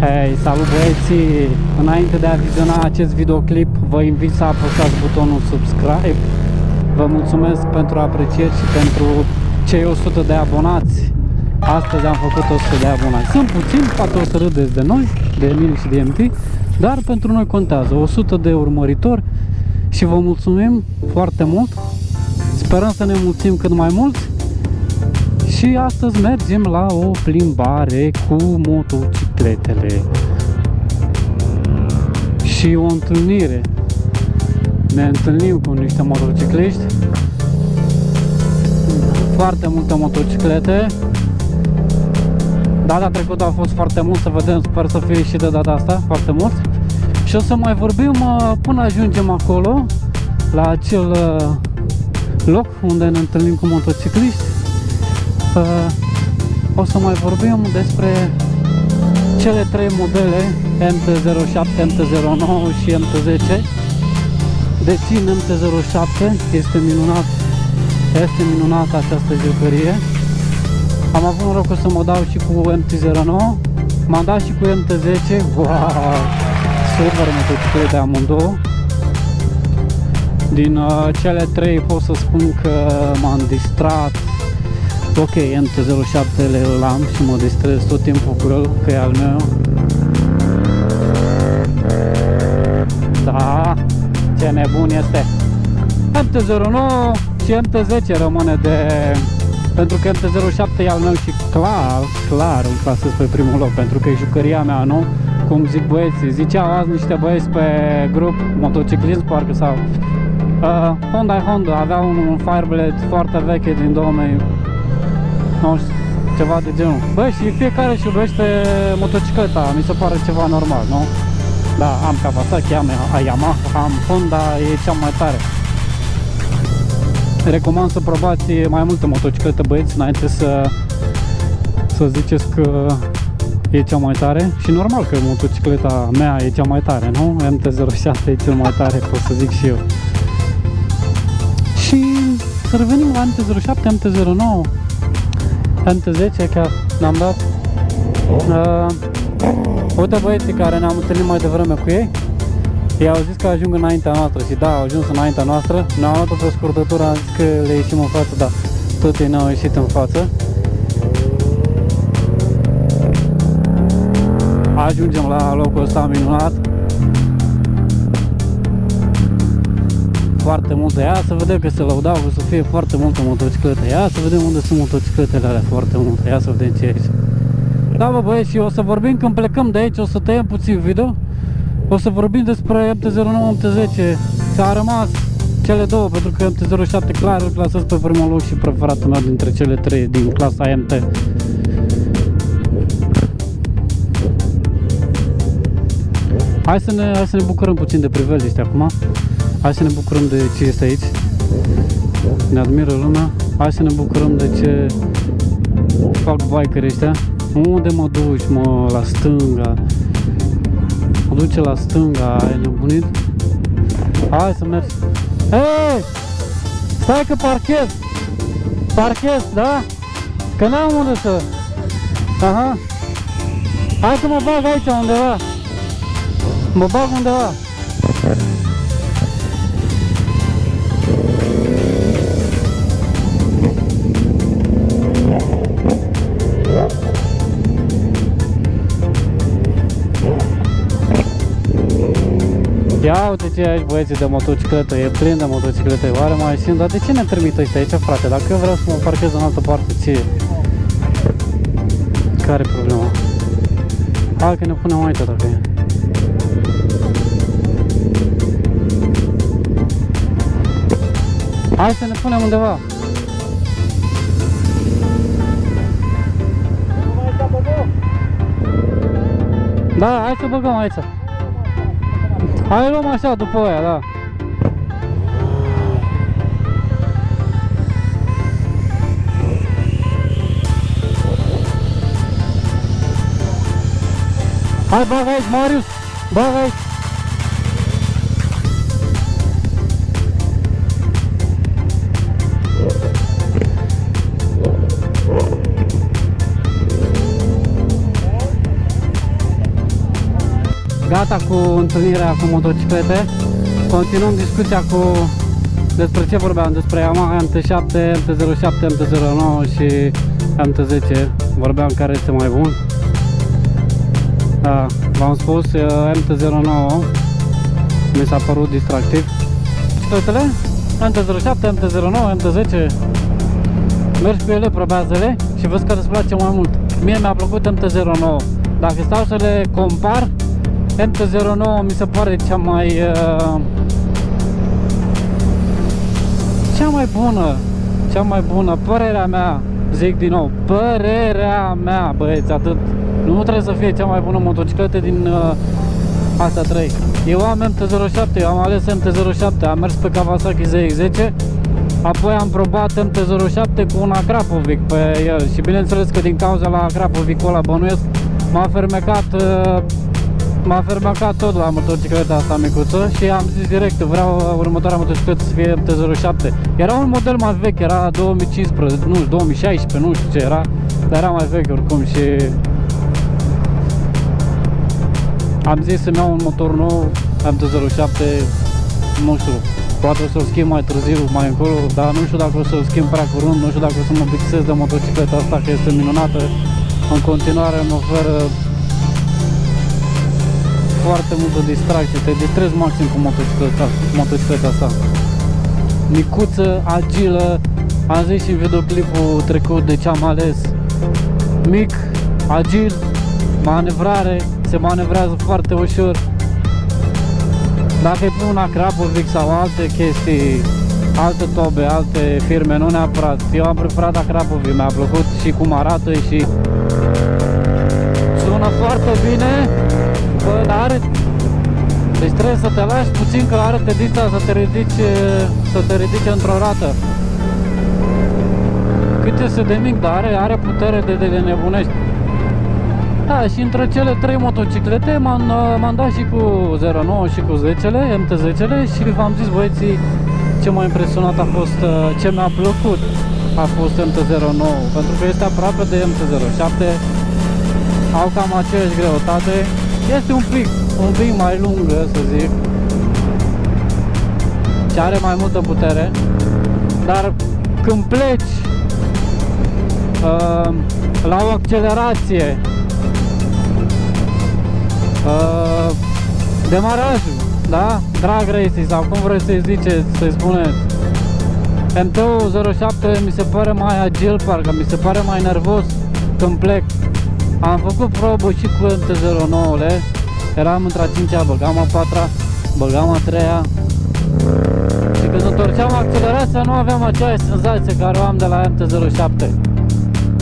Hei, salut băieții! Înainte de a viziona acest videoclip, vă invit să apăsați butonul subscribe. Vă mulțumesc pentru aprecieri și pentru cei 100 de abonați. Astăzi am făcut 100 de abonați. Sunt puțini, poate o să râdeți de noi, de Emil și de MT, dar pentru noi contează 100 de urmăritori și vă mulțumim foarte mult. Sperăm să ne mulțim cât mai mulți. Și astăzi mergem la o plimbare cu motocicletele și o întâlnire. Ne întâlnim cu niște motocicliști, foarte multe motociclete. Data trecută a fost foarte mult, să vedem, sper să fie și de data asta foarte mult. Și o să mai vorbim până ajungem acolo, la acel loc unde ne întâlnim cu motocicliști. O să mai vorbim despre cele trei modele MT-07, MT-09 și MT-10. Dețin MT-07, este minunat această jucărie. Am avut norocul să mă dau și cu MT-09, m-am dat și cu MT-10. Wow, super motociclete amândouă. Din cele trei pot să spun că m-am distrat. Ok, MT-07 îl am și mă distrez tot timpul cu el, că e al meu. Da, ce nebun este. MT-09 și MT-10 rămâne de... Pentru că MT-07 e al meu și clar îl clasez pe primul loc, pentru că e jucăria mea, nu? Cum zic băieții, ziceau azi niște băieți pe grup, motociclism parcă sau... Honda avea un Fireblade foarte veche din 2000, nu știu, ceva de genul. Băi, și fiecare își iubește motocicleta, mi se pare ceva normal, nu? Da, am Kawasaki, am Yamaha, am Honda, e cea mai tare. Recomand să probați mai multe motociclete, băieți, înainte să ziceți că e cea mai tare. Și normal că motocicleta mea e cea mai tare, nu? MT-07 e cel mai tare, pot să zic și eu. Și să revenim la MT-07, MT-09, MT-10, chiar ne-am dat. Uite băieții care ne-am întâlnit mai devreme cu ei, ei au zis că ajung înaintea noastră și da, au ajuns înaintea noastră. Ne-au luat pe scurtătură, am zis că le ieșim în față, da, tot ei ne-au ieșit în față. Ajungem la locul ăsta minunat. Foarte multe, ia să vedem că se lăudau că să fie foarte multe motociclete. Ia să vedem unde sunt motocicletele alea, foarte multe, ia să vedem ce e aici. Da bă băieți, și o să vorbim când plecăm de aici, o să tăiem puțin video. O să vorbim despre MT-09, MT-10. S-a rămas cele două, pentru că MT-07 clar îl clasez pe primul loc și preferatul meu dintre cele trei din clasa MT. Hai să ne bucurăm puțin de priveliște acum. Hai să ne bucurăm de ce este aici. Ne admiră lumea. Hai să ne bucurăm de ce fac bikerii ăștia. Unde mă duci, mă? La stânga. Mă duce la stânga, ai nebunit? Hai să mergi. Hei! Stai că parchez! Parchez, da? Că n-am unde să... Aha! Hai că mă bag aici undeva! Mă bag undeva! Ia uite ce e aici, băieții, de motocicletă, e plin de motociclete, oare mai simt, dar de ce ne trimit ăștia aici, frate? Dacă eu vreau să mă parchez în altă parte, ce e? Care e problema? Hai că ne punem aici dacă e. Hai să ne punem undeva. Da, hai să băgăm aici. Hai, luăm așa după aia, da. Hai, bag aici, Marius! Bag aici! Gata cu întâlnirea cu motociclete. Continuăm discuția despre ce vorbeam, despre Yamaha MT7, MT-07, MT-09 și MT-10. Vorbeam care este mai bun. Da, v-am spus, MT-09 mi s-a părut distractiv. Bicicletele? MT-07, MT-09, MT-10. Mergi cu ele, probează-le și vezi care îți place mai mult. Mie mi-a plăcut MT-09. Dacă stau să le compar, MT-09 mi se pare cea mai bună, părerea mea, zic din nou, părerea mea, băieți, atât. Nu trebuie să fie cea mai bună motocicletă din astea 3. Eu am MT-07, eu am ales MT-07, am mers pe Kawasaki ZX-10, apoi am probat MT-07 cu un Akrapovic pe el și bineînțeles că din cauza la Akrapovicul ăla bănuiesc m-a fermecat tot la motocicleta asta micuță și am zis direct, vreau următoarea motocicletă să fie MT-07. Era un model mai vechi, era 2015, nu, 2016, nu știu ce era, dar era mai vechi oricum și am zis să-mi iau un motor nou, MT-07, nu știu, poate o să-l schimb mai târziu, mai încolo, dar nu știu dacă o să-l schimb prea curând, nu știu dacă o să mă plictisesc de motocicleta asta, că este minunată, în continuare îmi oferă foarte multă distracție, te distrezi maxim cu motocicleta asta. Micuță, agilă, am zis și în videoclipul trecut de ce am ales. Mic, agil, manevrare, se manevrează foarte ușor. Dacă îi pun un Akrapovic sau alte chestii, alte tobe, alte firme, nu neapărat. Eu am preferat Akrapovic, mi-a plăcut și cum arată și sună foarte bine. Bă, dar are... Deci trebuie să te lași puțin că are tendința să te ridice într-o rată. Cât este de mic, dar are putere de nebunești. Da, și între cele 3 motociclete m-am dat și cu 09 și cu 10-le, MT-10-le și v-am zis, băieții, ce m-a impresionat a fost, ce mi-a plăcut a fost MT-09, pentru că este aproape de MT-07, au cam aceeași greutate, este un pic mai lungă, să zic, și are mai multă putere, dar când pleci la o accelerație, demarajul, da? Drag racing sau cum vreți să-i ziceți, să-i spuneți. MT-07 mi se pare mai agil, parcă mi se pare mai nervos când plec. Am făcut probă și cu MT-09-le, eram între a 5-a, băgam a 4-a, băgam a 3-a și când întorceam accelerația nu aveam aceeași senzație care o am de la MT-07.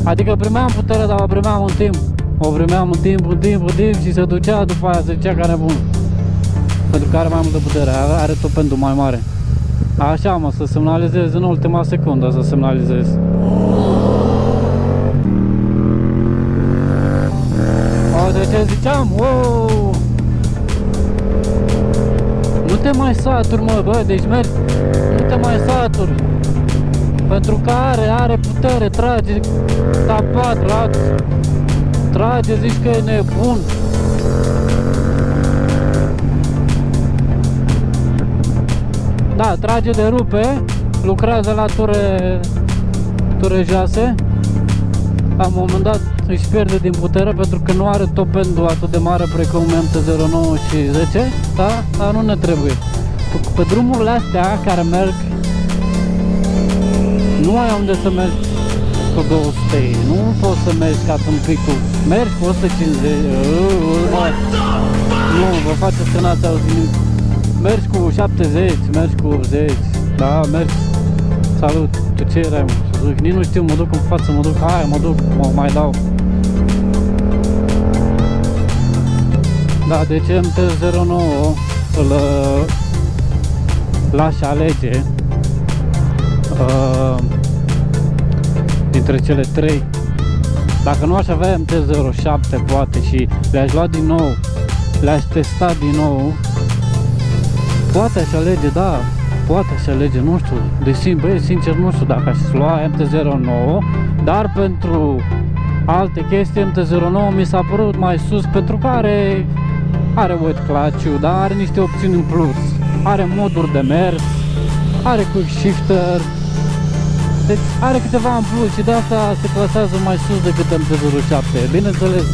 Adică primeam putere, dar o primeam în timp. O primeam în timp și se ducea, după aia se ducea ca nebun. Pentru că are mai multă putere, are topendul mai mare. Așa mă, să semnalizez în ultima secundă, să semnalizez. O, de ce ziceam? Wow! Nu te mai saturi, mă, bă, deci mergi, nu te mai saturi. Pentru că are putere, trage, tapat, trage, zici că e nebun. Da, trage de rupe, lucrează la ture joase. La un moment dat își pierde din putere pentru că nu are topendul atât de mare precum MT-09 și 10, da? Dar nu ne trebuie. Pe drumurile astea care merg, nu ai unde să mergi cu 200, nu poți să mergi ca tâmpicul, mergi cu 150, nu, vă faceți că n-ați auzit, mergi cu 70, mergi cu 80, da, mergi, salut, tu ce erai, mă, zic, nici nu știu, mă duc în față, mă duc, hai, mă duc, mă mai dau. Da, deci MT-09 l-aș alege dintre cele 3. Dacă nu aș avea MT-07 poate și le-aș lua din nou, le-aș testa din nou, poate aș alege, da, poate aș alege, nu știu, deși, băi, sincer, nu știu dacă aș lua MT-09, dar pentru alte chestii MT-09 mi s-a părut mai sus pentru că are are wet clutch-ul, dar are niște opțiuni în plus. Are moduri de mers, are quick shifter, deci are câteva în plus și de asta se clasează mai sus decât MT-07. Bineînțeles,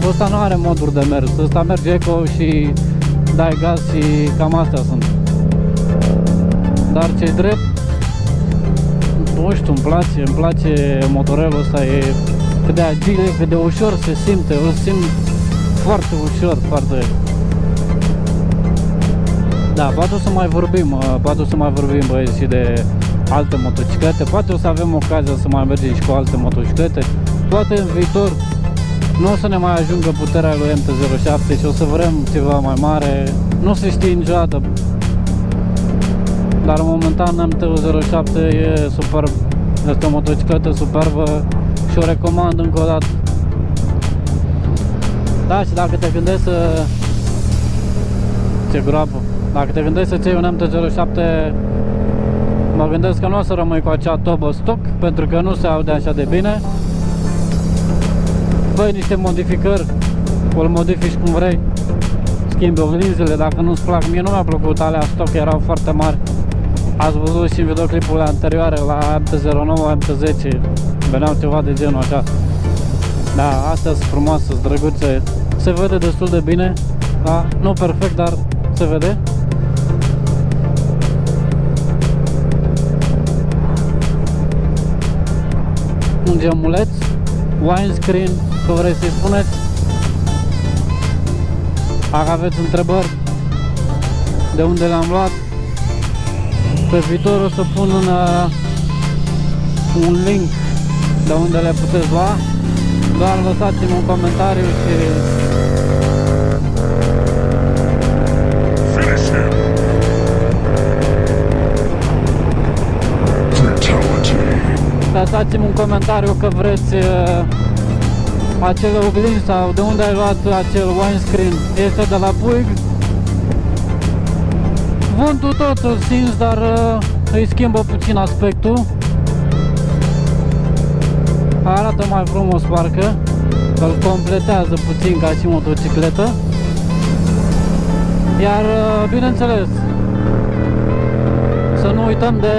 ăsta nu are moduri de mers, ăsta merge eco și dai gas și cam astea sunt. Dar ce-i drept, nu știu, îmi place motorelul ăsta, e cât de agil, cât de ușor se simte, o simt foarte ușor, foarte... Da, poate o să mai vorbim băieți și de alte motociclete, poate o să avem ocazia să mai mergem și cu alte motociclete, poate în viitor nu o să ne mai ajungă puterea lui MT-07 și o să vrem ceva mai mare, nu se știe niciodată, dar momentan MT-07 e superb, este o motocicletă superbă și o recomand încă o dată. Da, și dacă te gândești să... Ce groapă! Dacă te gândești să-ți iei un MT-07, mă gândesc că nu o să rămâi cu acea tobă stock, pentru că nu se aude așa de bine. Fă niște modificări, îl modifici cum vrei, schimbi oglinzile dacă nu-ți plac. Mie nu mi-a plăcut, alea stock erau foarte mari. Ați văzut și în videoclipurile anterioare la MT-09, MT-10, veneau ceva de genul așa. Da, astea sunt frumoase, sunt drăguțe, se vede destul de bine, da? Nu perfect, dar se vede. Un geamuleț, windscreen, că vrei să-i spuneți. Dacă aveți întrebări de unde le-am luat, pe viitor o să pun un link de unde le puteți lua. Doar lăsați-mi un comentariu și... Lăsați-mi un comentariu că vreți acele oglinzi sau de unde ai luat acel windscreen. Este de la Puig. Vântul tot îl simți, dar îi schimbă puțin aspectul. Arată mai frumos parcă, îl completează puțin ca și motocicletă. Iar bineînțeles, să nu uităm de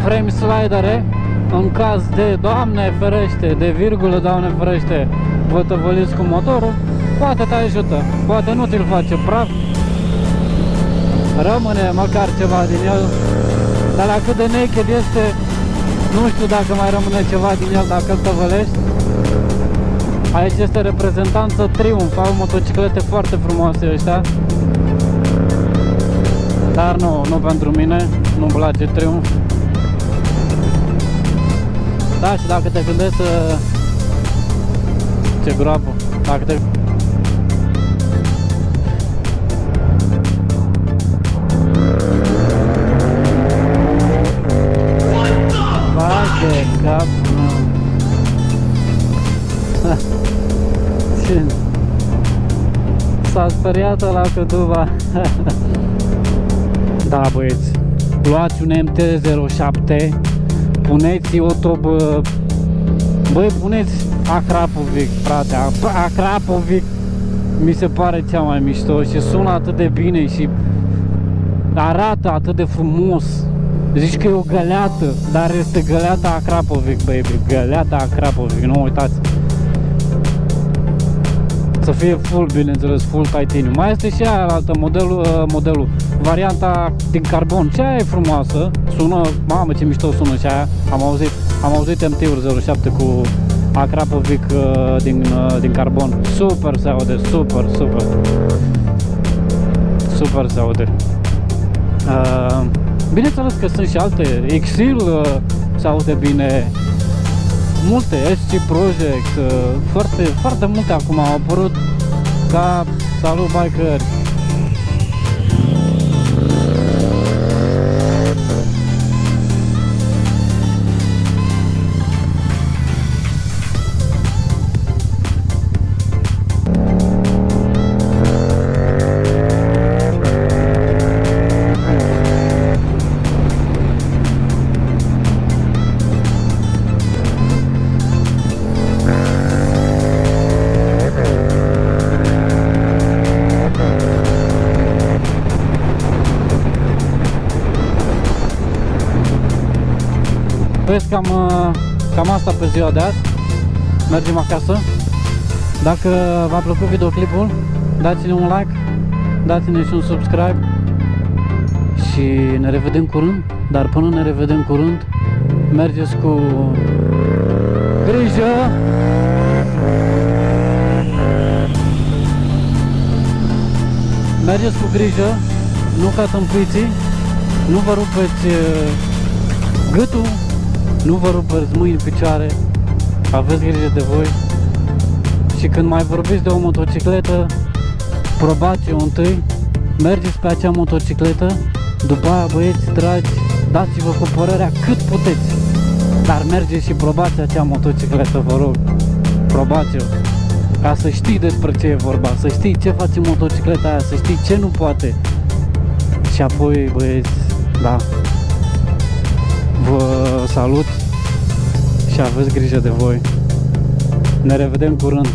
frame slidere în caz de, Doamne ferește, de virgulă, Doamne ferește, vă tăvăliți cu motorul, poate te ajută, poate nu ți-l face praf, rămâne măcar ceva din el, dar la cât de naked este, nu știu dacă mai rămâne ceva din el dacă îl tăvălești. Aici este reprezentanță Triumph, au motociclete foarte frumoase ăștia. Dar nu pentru mine, nu-mi place Triumph. Da, și dacă te gândești să... Ce groapă, dacă te... de cap. S-a speriat ăla cu duva. Da, băieți, luați un MT-07, puneți o tobă, băi, puneți Akrapovic, frate, Akrapovic mi se pare cea mai mișto și sună atât de bine și arată atât de frumos. Zici că e o găleată, dar este găleata Akrapovic, baby, găleata Akrapovic, nu uitați. Să fie full, bineînțeles, full titanium. Mai este și aia altă, modelul, varianta din carbon, și aia e frumoasă, sună, mamă ce mișto sună și aia, am auzit MT-uri 07 cu Akrapovic din carbon, super se aude, super se aude. Bineînțeles că sunt și alte, Exil se aude bine, multe, SC Project, foarte multe acum au apărut ca salut bikeri. Băieți, cam asta pe ziua de azi. Mergem acasă. Dacă v-a plăcut videoclipul, dați-ne un like, dați-ne și un subscribe și ne revedem curând. Dar până ne revedem curând, mergeți cu grijă. Mergeți cu grijă, nu ca tâmpiții, nu vă rupeți gâtul, nu vă rupeți mâini, picioare, aveți grijă de voi. Și când mai vorbiți de o motocicletă, probați-o întâi, mergeți pe acea motocicletă, după aia, băieți dragi, dați-vă cu părerea cât puteți, dar mergeți și probați acea motocicletă, vă rog, probați-o, ca să știi despre ce e vorba, să știi ce face motocicleta aia, să știi ce nu poate. Și apoi, băieți, da, vă salut și aveți grijă de voi. Ne revedem curând.